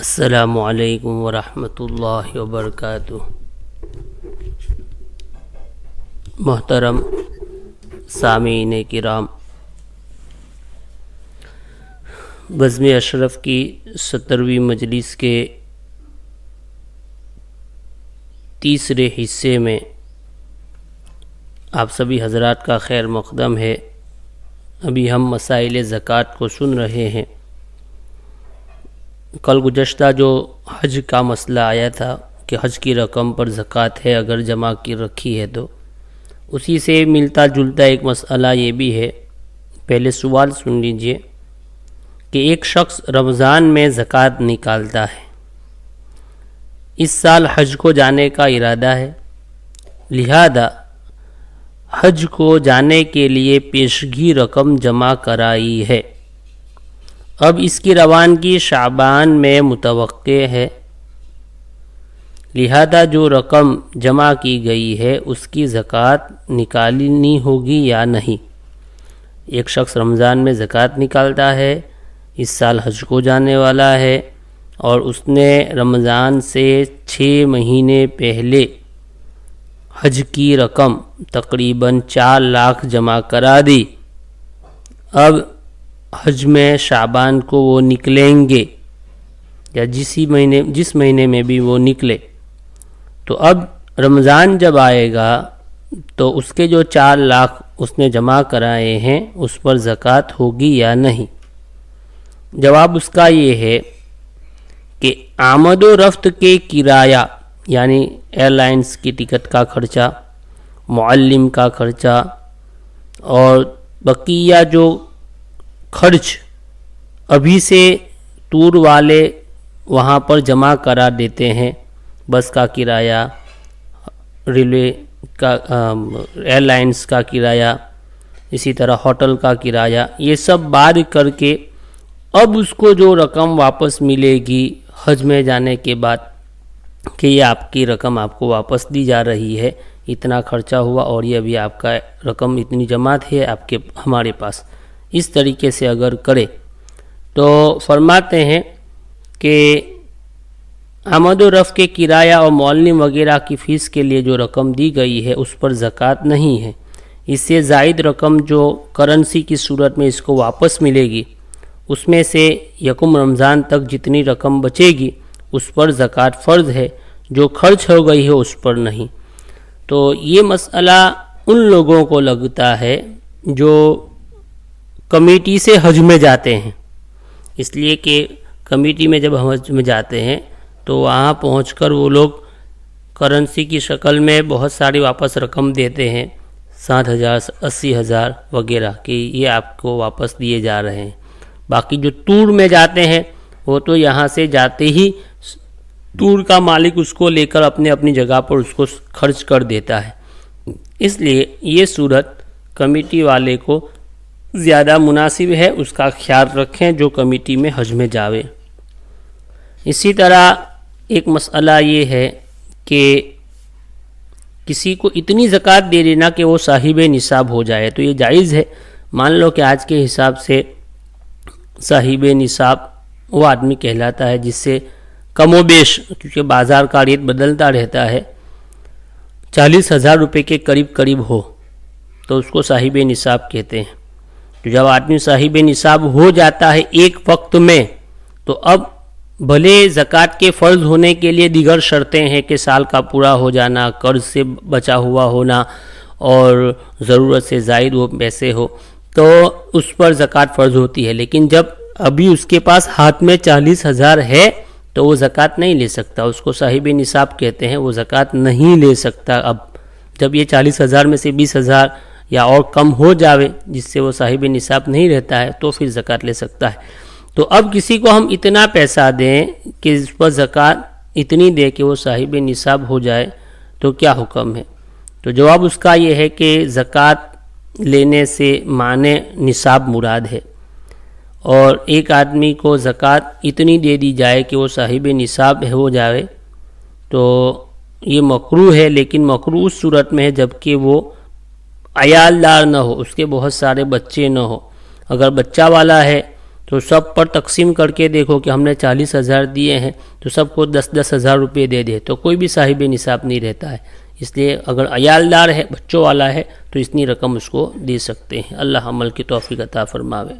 السلام علیکم ورحمۃ اللہ وبرکاتہ۔ محترم سامعین کرام، بزم اشرف کی 70ویں مجلس کے تیسرے حصے میں آپ سبھی حضرات کا خیر مقدم ہے۔ ابھی ہم مسائل زکوٰۃ کو سن رہے ہیں۔ کل گزشتہ جو حج کا مسئلہ آیا تھا کہ حج کی رقم پر زکوٰۃ ہے اگر جمع کی رکھی ہے تو، اسی سے ملتا جلتا ایک مسئلہ یہ بھی ہے۔ پہلے سوال سن لیجئے کہ ایک شخص رمضان میں زکوٰۃ نکالتا ہے، اس سال حج کو جانے کا ارادہ ہے، لہذا حج کو جانے کے لیے پیشگی رقم جمع کرائی ہے۔ اب اس کی روانگی شعبان میں متوقع ہے، لہذا جو رقم جمع کی گئی ہے اس کی زکوٰۃ نکالنی ہوگی یا نہیں۔ ایک شخص رمضان میں زکوٰۃ نکالتا ہے، اس سال حج کو جانے والا ہے، اور اس نے رمضان سے 6 مہینے پہلے حج کی رقم تقریباً 4 لاکھ جمع کرا دی۔ اب حج میں شعبان کو وہ نکلیں گے یا جس مہینے میں بھی وہ نکلے، تو اب رمضان جب آئے گا تو اس کے جو 4 لاکھ اس نے جمع کرائے ہیں اس پر زکوٰۃ ہوگی یا نہیں۔ جواب اس کا یہ ہے کہ آمد و رفت کے کرایہ، یعنی ایئر لائنز کی ٹکٹ کا خرچہ، معلم کا خرچہ اور بقیہ جو خرچ ابھی سے ٹور والے وہاں پر جمع کرا دیتے ہیں، بس کا کرایہ، ریلوے کا، ایئر لائنز کا کرایہ، اسی طرح ہوٹل کا کرایہ، یہ سب بعد کر کے اب اس کو جو رقم واپس ملے گی حج میں جانے کے بعد کہ یہ آپ کی رقم آپ کو واپس دی جا رہی ہے، اتنا خرچہ ہوا اور یہ ابھی آپ کا رقم اتنی جمع ہے آپ کے ہمارے پاس، اس طریقے سے اگر کرے تو فرماتے ہیں کہ آمد و رفت کے کرایہ اور معلم وغیرہ کی فیس کے لیے جو رقم دی گئی ہے اس پر زکوٰۃ نہیں ہے۔ اس سے زائد رقم جو کرنسی کی صورت میں اس کو واپس ملے گی، اس میں سے یکم رمضان تک جتنی رقم بچے گی اس پر زکوٰۃ فرض ہے، جو خرچ ہو گئی ہے اس پر نہیں۔ تو یہ مسئلہ ان لوگوں کو لگتا ہے جو کمیٹی سے حج میں جاتے ہیں، اس لیے کہ کمیٹی میں جب حج میں جاتے ہیں تو وہاں پہنچ کر وہ لوگ کرنسی کی شکل میں بہت ساری واپس رقم دیتے ہیں، 60,000 80,000 وغیرہ، کہ یہ آپ کو واپس دیے جا رہے ہیں۔ باقی جو ٹور میں جاتے ہیں وہ تو یہاں سے جاتے ہی ٹور کا مالک اس کو لے کر اپنی جگہ پر اس کو خرچ کر دیتا ہے، اس لیے یہ صورت کمیٹی والے کو زیادہ مناسب ہے، اس کا خیال رکھیں جو کمیٹی میں حج میں جاوے۔ اسی طرح ایک مسئلہ یہ ہے کہ کسی کو اتنی زکوٰۃ دے دینا کہ وہ صاحب نصاب ہو جائے، تو یہ جائز ہے۔ مان لو کہ آج کے حساب سے صاحب نصاب وہ آدمی کہلاتا ہے جس سے کم و بیش، کیونکہ بازار کا ریٹ بدلتا رہتا ہے، 40,000 روپے کے قریب ہو تو اس کو صاحب نصاب کہتے ہیں۔ تو جب آدمی صاحب نصاب ہو جاتا ہے ایک وقت میں، تو اب بھلے زکوٰۃ کے فرض ہونے کے لیے دیگر شرطیں ہیں کہ سال کا پورا ہو جانا، قرض سے بچا ہوا ہونا اور ضرورت سے زائد وہ پیسے ہو، تو اس پر زکوٰۃ فرض ہوتی ہے، لیکن جب ابھی اس کے پاس ہاتھ میں 40,000 ہے تو وہ زکوٰۃ نہیں لے سکتا، اس کو صاحب نصاب کہتے ہیں، وہ زکوٰۃ نہیں لے سکتا۔ اب جب یہ 40,000 میں سے 20,000 یا اور کم ہو جاوے جس سے وہ صاحب نصاب نہیں رہتا ہے تو پھر زکوٰۃ لے سکتا ہے۔ تو اب کسی کو ہم اتنا پیسہ دیں کہ اس پر زکوٰۃ اتنی دے کہ وہ صاحب نصاب ہو جائے تو کیا حکم ہے؟ تو جواب اس کا یہ ہے کہ زکوٰۃ لینے سے معنی نصاب مراد ہے، اور ایک آدمی کو زکوٰۃ اتنی دے دی جائے کہ وہ صاحب نصاب ہو جائے تو یہ مکروہ ہے، لیکن مکروہ اس صورت میں ہے جب کہ وہ عیال دار نہ ہو، اس کے بہت سارے بچے نہ ہو۔ اگر بچہ والا ہے تو سب پر تقسیم کر کے دیکھو کہ ہم نے 40,000 دیے ہیں تو سب کو 10,000 روپے دے دے تو کوئی بھی صاحب نصاب نہیں رہتا ہے. اس لیے اگر عیالدار ہے، بچوں والا ہے تو اتنی رقم اس کو دے سکتے ہیں. اللہ عمل کی توفیق عطا فرماوے.